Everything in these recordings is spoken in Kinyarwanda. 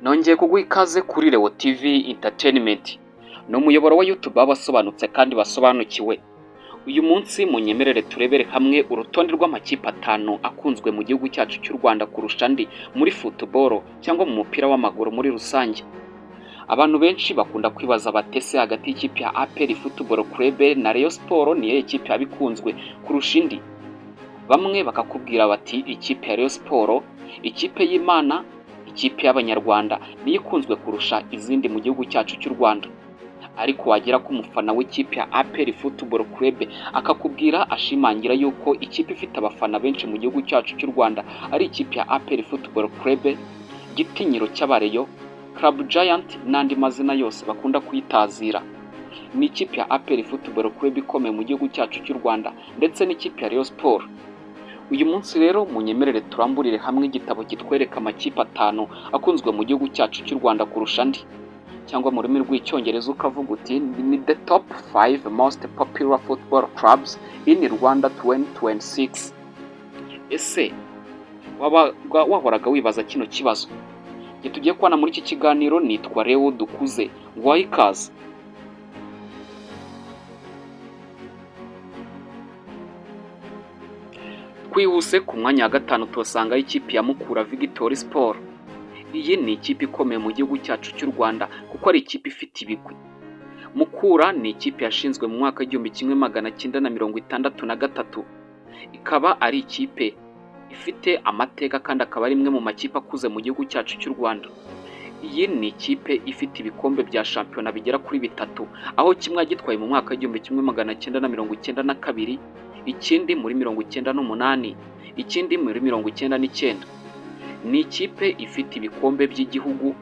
Nongeye kuguha ikaze kuri Leo TV Entertainment. Ni umuyoboro wa YouTube w'abasobanutse kandi basobanukiwe. Uyu munsi munyemerere turebere hamwe urutonde rw'amakipe 5 akunzwe mu gihugu cyacu cy'u Rwanda kurusha andi muri football cyangwa mu mupira w'amaguru muri rusange. Abantu benshi bakunda kwibaza batese hagati y'ikipe ya APR Football Club na Rayon Sport niyo ikipe yabikunzwe kurusha indi. Bamwe bakakubwira bati ikipe ya Rayon Sport, ikipe y'Imana, ikipe y'Abanyarwanda niyo ikunzwe kurusha izindi mu gihugu cyacu cy'u Rwanda. Ariko wagera ku mufana w'ikipe ya APR Football Club akakubwira ashimangira yuko ikipe ifite abafana benshi mu gihugu cyacu cy'u Rwanda ari ikipe ya APR Football Club, Gitinyiro cy'Abareyo, Club Giant n'andi mazina yose bakunda kuyitazira. Ni ikipe ya APR Football Club ikomeye mu gihugu cyacu cy'u Rwanda ndetse n'ikipe ya Rayon Sport. Uyu munsi rero munyemerere turamburire hamwe igitabo kitwereka amakipe 5 akunzwe mu gihugu cyacu cy'u Rwanda kurusha andi, cyangwa mu rurimi rw'icyongereza ukavuga uti ni the top 5 most popular football clubs in Rwanda 2026. Ese wahoraga wibaza kino kibazo? Tugiye kwana muri iki kiganiro. Nitwa Leo Dukuze, ngwaye ikaze. Twihuse ku mwanya wa 5 tuhasanga ikipe ya Mukura Victory Sport. Iyi ni ikipe ikomeye mu gihugu cyacu cy'u Rwanda kuko ari ikipe ifite ibigwi. Mukura ni ikipe yashinzwe mu mwaka 1963, ikaba ari ikipe ifite amateka kandi akaba ari imwe mu makipe akuze mu gihugu cyacu cy'u Rwanda. Iyi ni ikipe ifite ibikombe bya shampiyona bigera kuri 3, aho kimwe gitwaye mu mwaka 1992, ikindi muri 1998, ikindi muri 1999. Ni ikipe ifite ibikombe by'igihugu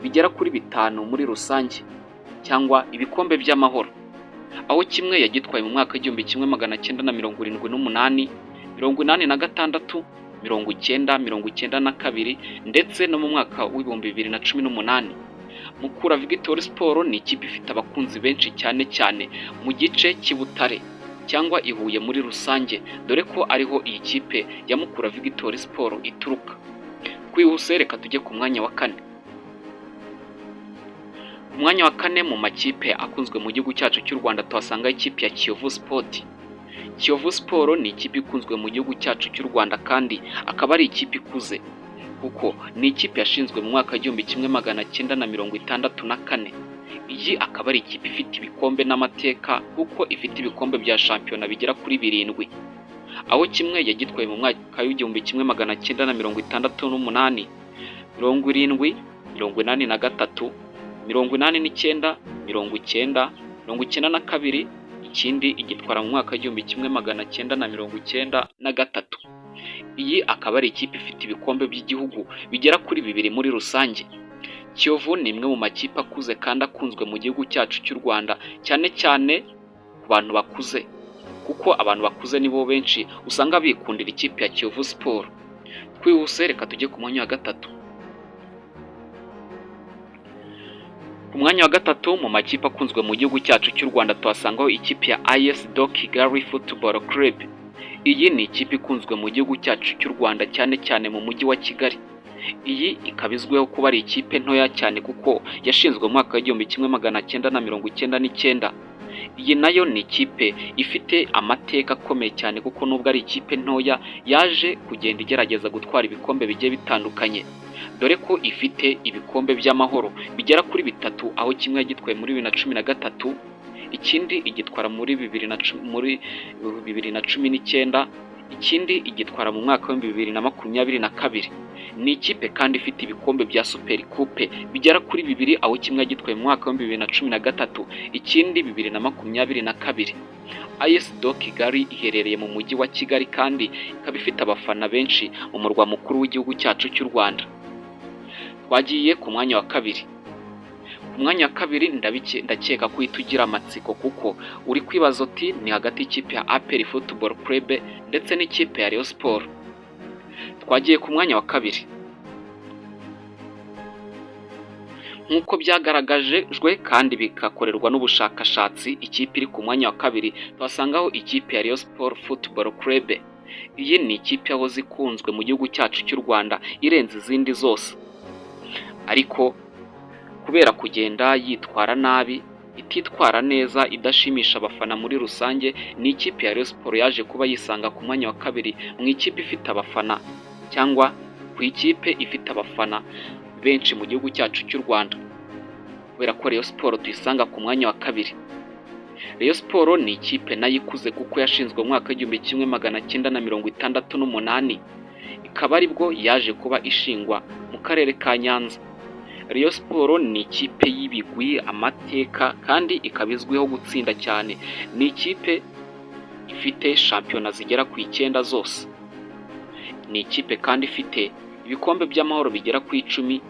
bigera kuri 5 muri rusange, cyangwa ibikombe by'amahoro, aho kimwe yagitwaye mu mwaka 1978, 86, 1992 ndetse no mu mwaka w'2018. Mukura Victory Sport ni ikipe ifite abakunzi benshi cyane mu gice cy'Ibutare cyangwa Ihuye muri rusange, dore ko ariho iyi kipe ya Mukura Victory Sport ituruka. Kwihuse reka tujye ku mwanya wa 4. Umwanya wa 4 mu makipe akunzwe mu gihugu cyacu cy'u Rwanda tuhasanga ikipe ya Kiyovu Sport. Kiyovu Sport ni ikipe ikunzwe mu gihugu cyacu cy'u Rwanda kandi akaba ari ikipe ikuze kuko ni ikipe yashinzwe mu mwaka 1964. Iyi akaba ari ikipe ifite ibikombe n'amateka kuko ifite ibikombe bya shampiyona bigera kuri 7, aho kimwe yagitwaye mu mwaka 1968, 70, 83, 89, 90, 92, ikindi igitwara mu mwaka 1993. Iyi akaba ari ikipe ifite ibikombe by'igihugu bigera kuri 2 muri rusange. Kiyovu ni imwe mu makipe akuze kandi akunzwe mu gihugu cyacu cy'u Rwanda, cyane ku bantu bakuze, kuko abantu bakuze nibo benshi usanga bikundira ikipe ya Kiyovu Sport. Twihuse reka tujye ku mwanya wa 3. Ku mwanya wa 3 mu makipe akunzwe mu gihugu cyacu cy'u Rwanda tuhasangaho ikipe ya AS do Kigali Football Club. Iyi ni ikipe ikunzwe mu gihugu cyacu cy'u Rwanda cyane mu mujyi wa Kigali. Iyi ikabizweho kuba ari ikipe ntoya cyane kuko yashinzwe mu mwaka 1999. Iyi nayo ni ikipe ifite amateka akomeye cyane kuko nubwo ari ikipe ntoya yaje kugenda igerageza gutwara ibikombe bigiye bitandukanye, dore ko ifite ibikombe by'amahoro bigera kuri 3, aho kimwe yagitwaye muri 2013, ikindi igitwara muri 2019, ikindi igitwara mu mwaka wa 2022. Ni ikipe kandi ifite ibikombe bya Super Coupe bigera kuri 2, aho kimwe yagitwaye mu mwaka wa 2013, ikindi 2022. AS do Kigali iherereye mu mujyi wa Kigali kandi ikaba ifite abafana benshi mu murwa mukuru w'igihugu cyacu cy'u Rwanda. Twagiye ku mwanya wa 2. Ku mwanya wa 2 ndakeka ko itugira amatsiko kuko uri kwibaza uti ni hagati y'ikipe ya APR Football Club ndetse n'ikipe ya Rayon Sport. Twagiye ku mwanya wa 2. Nk'uko byagaragajwe kandi bikakorerwa n'ubushakashatsi, ikipe iri ku mwanya wa 2 tuhasangaho ikipe ya Rayon Sport Football Club. Iyi ni ikipe yahoze ikunzwe mu gihugu cyacu cy'u Rwanda irenze izindi zose. ariko kubera kugenda yitwara nabi, ititwara neza, idashimisha abafana muri rusange, ni ikipe ya Rayon Sports yaje kuba yisanga ku mwanya wa kabiri mu ikipe ifite abafana cyangwa ku ikipe ifite abafana benshi mu gihugu cyacu cy'u Rwanda, kubera ko Rayon Sports tuyisanga ku mwanya wa kabiri. Rayon Sports ni ikipe nayo ikuze kuko yashinzwe mu mwaka w'1968, ikaba aribwo yaje kuba ishingwa mu karere ka Nyanza. Rayon Sports ni ikipe y'ibigwi, amateka, kandi ikaba izwiho gutsinda cyane. Ni ikipe ifite shampiyona zigera ku 9 zose. Ni ikipe kandi ifite ibikombe by'amahoro bigera ku 10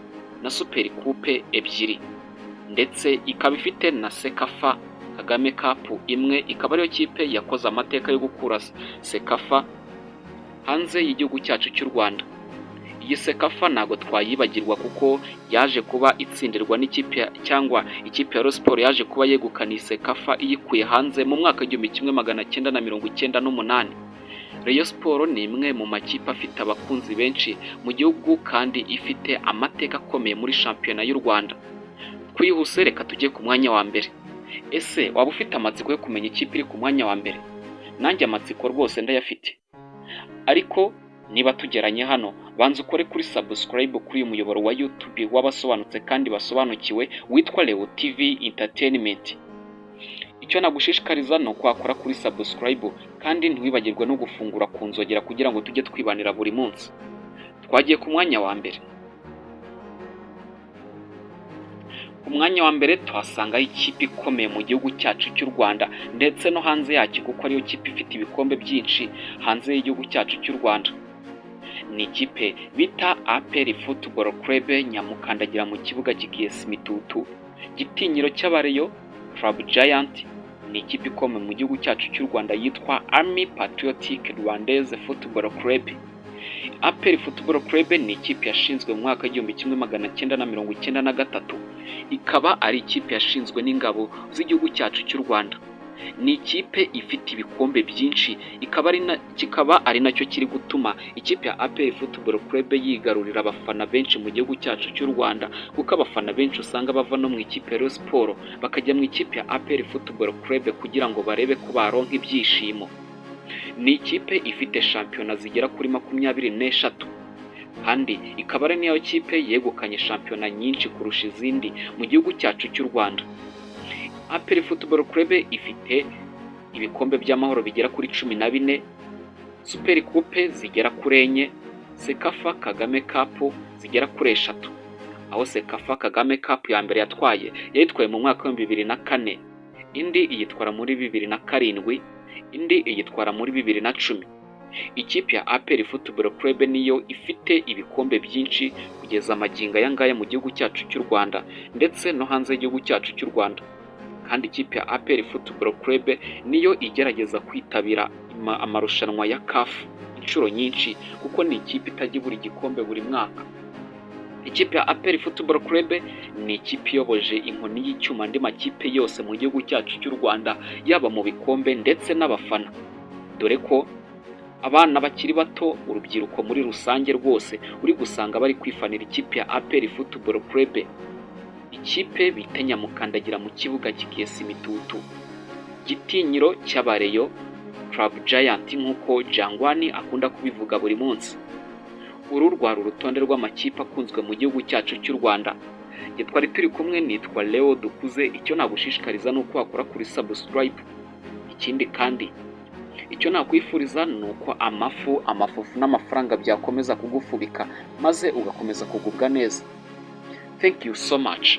na Super Coupe ebyiri, ndetse ikaba ifite na Sekafa Kagame Cup imwe. Ikaba ariyo kipe yakoze amateka yo gukura Sekafa hanze y'igihugu cyacu cy'u Rwanda. Iyi Sekafa ntago twayibagirwa kuko yaje kuba itsindirwa n'ikipe cyangwa ikipe ya Rayon Sports yaje kuba yegukana Sekafa iyikuye hanze mu mwaka w'1998. Rayon Sports ni imwe mu makipe afite abakunzi benshi mu gihugu kandi ifite amateka akomeye muri shampiyona y'u Rwanda. Twihuse reka tujye ku mwanya wa mbere. Ese waba ufite amatsiko yo kumenya ikipe iri ku mwanya wa mbere? Nanjye amatsiko rwose ndayafite, ariko niba tugeranye hano, banza ukore kuri subscribe kuri uyu muyoboro wa YouTube w'abasobanutse kandi basobanukiwe witwa Leo TV Entertainment. Icyo nagushishikariza ni ukwakora kuri subscribe kandi ntiwibagirwe no gufungura ku nzogera kugira ngo tujye twibanira buri munsi. Twagiye ku mwanya wa mbere. Ku mwanya wa mbere tuhasangaho ikipe ikomeye mu gihugu cyacu cy'u Rwanda ndetse no hanze yacyo kuko ariyo kipe ifite ibikombe byinshi hanze y'igihugu cyacu cy'u Rwanda. Ni ikipe bita APR Football Club, nyamukandagira mu kibuga kikiyesa imitutu, gitinyiro cy'abareyo Club Giant. Ni ikipe ikomeye mu gihugu cyacu cy'u Rwanda yitwa Army Patriotic Rwandaise Football Club. APR Football Club ni ikipe yashinzwe mu mwaka w'1993, ikaba ari ikipe yashinzwe n'ingabo z'igihugu cyacu cy'u Rwanda. Ni ikipe ifite ibikombe byinshi, kikaba ari nacyo kiri gutuma ikipe ya APR Football Club yigarurira abafana benshi mu gihugu cyacu cy'u Rwanda, kuko abafana benshi usanga bava no mu ikipe ya Rayon Sports bakajya mu ikipe ya APR Football Club kugira ngo barebe ko baronka ibyishimo. Ni ikipe ifite shampiyona zigera kuri 23, kandi ikaba ari niyo kipe yegukanye shampiyona nyinshi kurusha izindi mu gihugu cyacu cy'u Rwanda. APR Football Club ifite ibikombe by'amahoro bigera kuri 14, Super Coupe zigera kuri 4, Sekafa Kagame Cup zigera kuri 3. Aho Sekafa Kagame Cup ya mbere yayitwaye mu mwaka wa 2004, indi iyitwara muri 2007, indi iyitwara muri 2010. Ikipe ya APR Football Club niyo ifite ibikombe byinshi kugeza amagingo aya ngaya mu gihugu cyacu cy'u Rwanda ndetse no hanze y'igihugu cyacu cy'u Rwanda. Kandi ikipe ya APR Football Club niyo igerageza kwitabira amarushanwa ya CAF inshuro nyinshi kuko ni ikipe itajya buri gikombe buri mwaka. Ikipe ya APR Football Club ni ikipe iyoboje inkoni y'icyuma andi makipe yose mu gihugu cyacu cy'u Rwanda, yaba mu bikombe ndetse n'abafana, dore ko abana bakiri bato, urubyiruko muri rusange rwose uri gusanga bari kwifanira ikipe ya APR Football Club, ikipe bita nyamukandagira mu kibuga kikiyesa imitutu, gitinyiro cy'abareyo Club Giant nk'uko Jangwani akunda kubivuga buri munsi. Uru rwari urutonde rw'amakipe akunzwe mu gihugu cyacu cy'u Rwanda. Twari turi kumwe, nitwa Leo Dukuze. Icyo nagushishikariza ni uko wakora kuri subscribe. Ikindi kandi icyo nakwifuriza ni uko amafufu n'amafaranga byakomeza kugufubika maze ugakomeza kugubwa neza. Thank you so much.